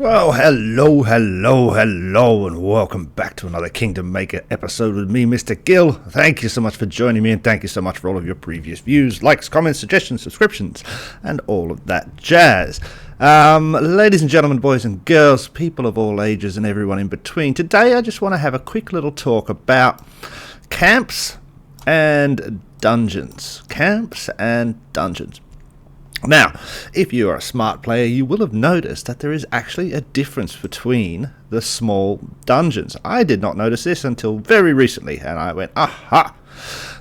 Well, hello, and welcome back to another Kingdom Maker episode with me, Mr. Gill. Thank you so much for joining me, and thank you so much for all of your previous views, likes, comments, suggestions, subscriptions, and all of that jazz. Ladies and gentlemen, boys and girls, people of all ages, and everyone in between, today I just want to have a quick little talk about camps and dungeons. Camps and dungeons. Now, if you are a smart player, you will have noticed that there is actually a difference between the small dungeons. I did not notice this until very recently, and I went, aha!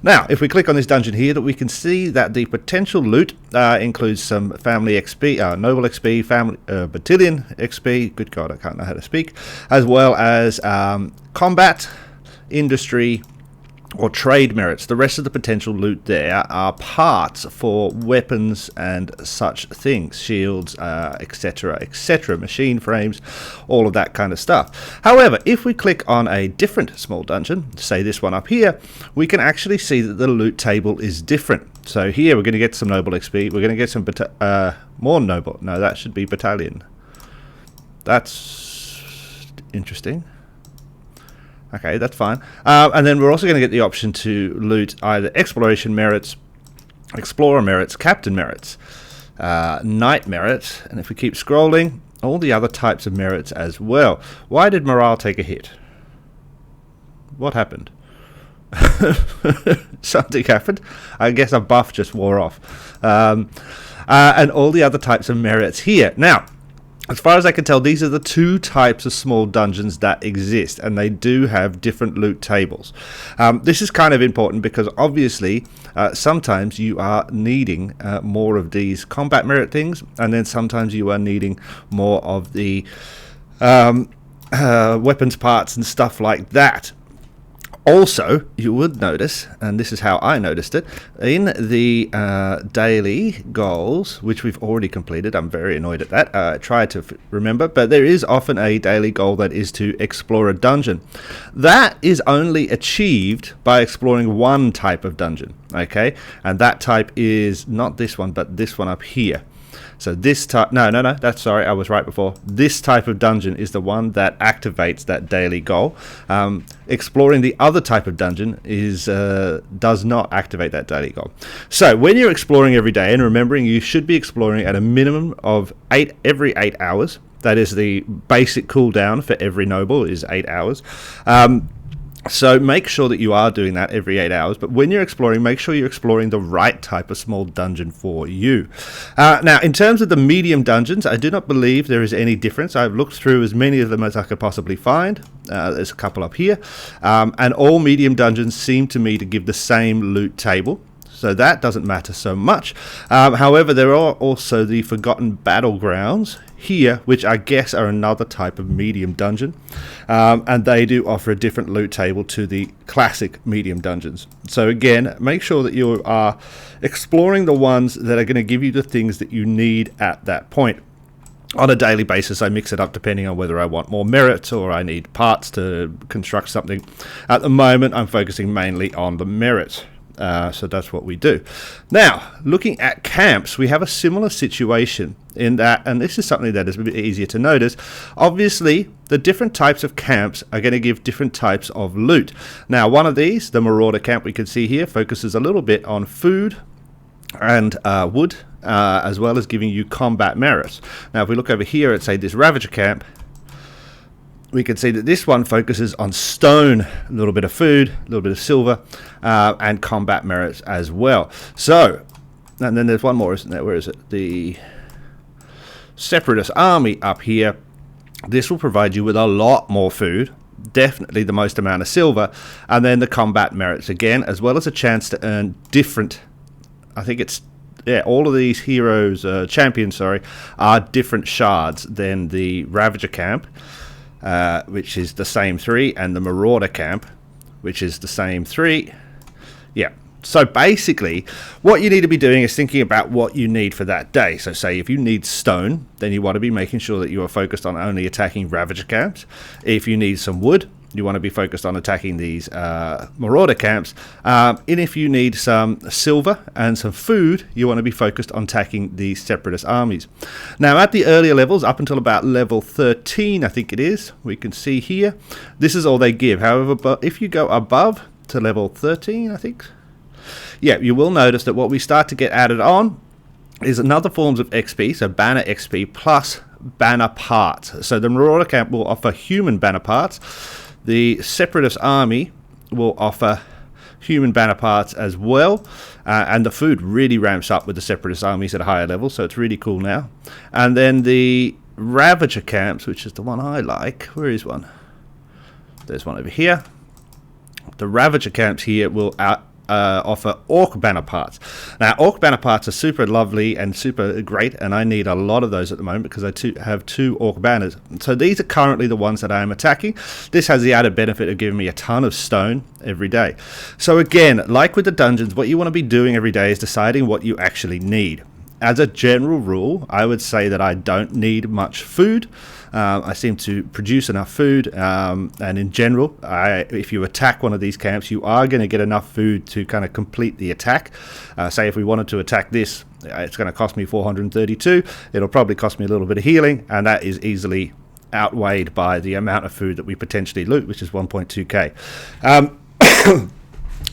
Now, if we click on this dungeon here, that we can see that the potential loot includes some family XP, noble XP, family battalion XP, good God, I can't know how to speak, as well as combat, industry, or trade merits. The rest of the potential loot there are parts for weapons and such things, shields, etc, machine frames, all of that kind of stuff. However, if we click on a different small dungeon, say this one up here, we can actually see that the loot table is different. So here we're going to get some noble XP, we're going to get some more noble, no, that should be battalion. That's interesting. Okay, that's fine. And then we're also going to get the option to loot either exploration merits, explorer merits, captain merits, knight merits, and if we keep scrolling, all the other types of merits as well. Why did morale take a hit? What happened? Something happened. I guess a buff just wore off. And all the other types of merits here. Now, as far as I can tell, these are the two types of small dungeons that exist, and they do have different loot tables. This is kind of important because obviously sometimes you are needing more of these combat merit things, and then sometimes you are needing more of the weapons parts and stuff like that. Also, you would notice, and this is how I noticed it, in the daily goals, which we've already completed, I'm very annoyed at that, I try to remember, but there is often a daily goal that is to explore a dungeon. That is only achieved by exploring one type of dungeon, okay? And that type is not this one, but this one up here. So this type, no, that's sorry, I was right before. This type of dungeon is the one that activates that daily goal. Exploring the other type of dungeon is does not activate that daily goal. So when you're exploring every day, and remembering you should be exploring at a minimum of every 8 hours. That is the basic cooldown for every noble is 8 hours. So make sure that you are doing that every 8 hours, but when you're exploring, make sure you're exploring the right type of small dungeon for you. Now, in terms of the medium dungeons, I do not believe there is any difference. I've looked through as many of them as I could possibly find. There's a couple up here, and all medium dungeons seem to me to give the same loot table. So that doesn't matter so much. However, there are also the Forgotten Battlegrounds here, which I guess are another type of medium dungeon. And they do offer a different loot table to the classic medium dungeons. So again, make sure that you are exploring the ones that are going to give you the things that you need at that point. On a daily basis, I mix it up depending on whether I want more merits or I need parts to construct something. At the moment, I'm focusing mainly on the merits. So that's what we do. Now, looking at camps, we have a similar situation in that, and this is something that is a bit easier to notice. Obviously, the different types of camps are going to give different types of loot. Now, one of these, the Marauder Camp we can see here, focuses a little bit on food and wood, as well as giving you combat merits. Now, if we look over here at, say, this Ravager Camp, we can see that this one focuses on stone, a little bit of food, a little bit of silver, and combat merits as well. So, and then there's one more, isn't there? Where is it? The Separatist Army up here. This will provide you with a lot more food, definitely the most amount of silver, and then the combat merits again, as well as a chance to earn different, I think it's, yeah, all of these heroes, champions, are different shards than the Ravager Camp. Which is the same 3, and the Marauder Camp, which is the same 3. Yeah. So basically, what you need to be doing is thinking about what you need for that day. So say if you need stone, then you want to be making sure that you are focused on only attacking Ravager Camps. If you need some wood, you want to be focused on attacking these Marauder Camps. And if you need some silver and some food, you want to be focused on attacking the Separatist armies. Now, at the earlier levels, up until about level 13, I think it is, we can see here, this is all they give. However, but if you go above to level 13, I think, yeah, you will notice that what we start to get added on is another forms of XP, so banner XP plus banner parts. So the Marauder Camp will offer human banner parts. The Separatist army will offer human banner parts as well, and the food really ramps up with the Separatist armies at a higher level, so it's really cool now. And then the Ravager Camps, which is the one I like. Where is one? There's one over here. The Ravager Camps here will offer Orc banner parts. Now, Orc banner parts are super lovely and super great, and I need a lot of those at the moment because I have 2 Orc banners. So these are currently the ones that I am attacking. This has the added benefit of giving me a ton of stone every day. So again, like with the dungeons, what you want to be doing every day is deciding what you actually need. As a general rule, I would say that I don't need much food. I seem to produce enough food, and in general, if you attack one of these camps, you are going to get enough food to kind of complete the attack. Say if we wanted to attack this, it's going to cost me 432. It'll probably cost me a little bit of healing, and that is easily outweighed by the amount of food that we potentially loot, which is 1.2k.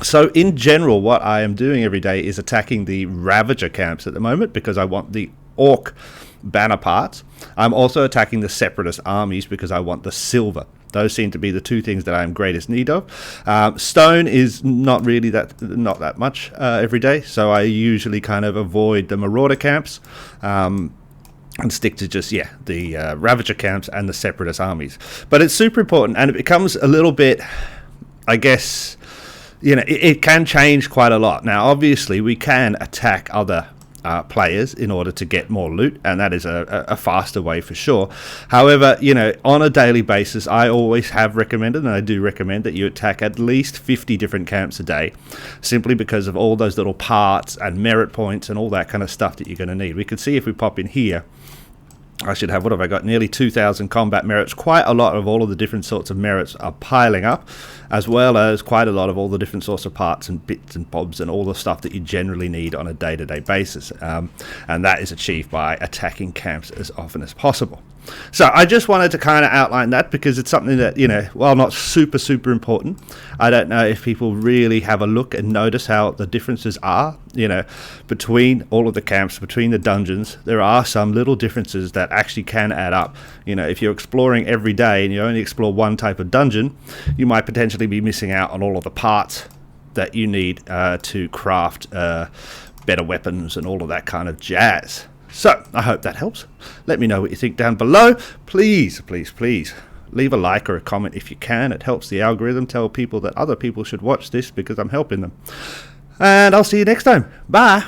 So in general, what I am doing every day is attacking the Ravager camps at the moment because I want the Orc banner parts. I'm also attacking the Separatist armies because I want the silver. Those seem to be the 2 things that I am greatest need of. Stone is not really not that much every day, so I usually kind of avoid the Marauder camps and stick to just the Ravager camps and the Separatist armies. But it's super important, and it becomes a little bit, I guess, it can change quite a lot. Now, obviously, we can attack other players in order to get more loot, and that is a faster way for sure. However, on a daily basis, I always have recommended, and I do recommend, that you attack at least 50 different camps a day, simply because of all those little parts and merit points and all that kind of stuff that you're going to need. We can see if we pop in here, I should have, what have I got, nearly 2,000 combat merits. Quite a lot of all of the different sorts of merits are piling up, as well as quite a lot of all the different sorts of parts and bits and bobs and all the stuff that you generally need on a day-to-day basis. And that is achieved by attacking camps as often as possible. So I just wanted to kind of outline that because it's something that, while not super important, I don't know if people really have a look and notice how the differences are, between all of the camps, between the dungeons. There are some little differences that actually can add up. If you're exploring every day and you only explore one type of dungeon, you might potentially be missing out on all of the parts that you need to craft better weapons and all of that kind of jazz. So, I hope that helps. Let me know what you think down below. Please leave a like or a comment if you can. It helps the algorithm tell people that other people should watch this because I'm helping them. And I'll see you next time. Bye.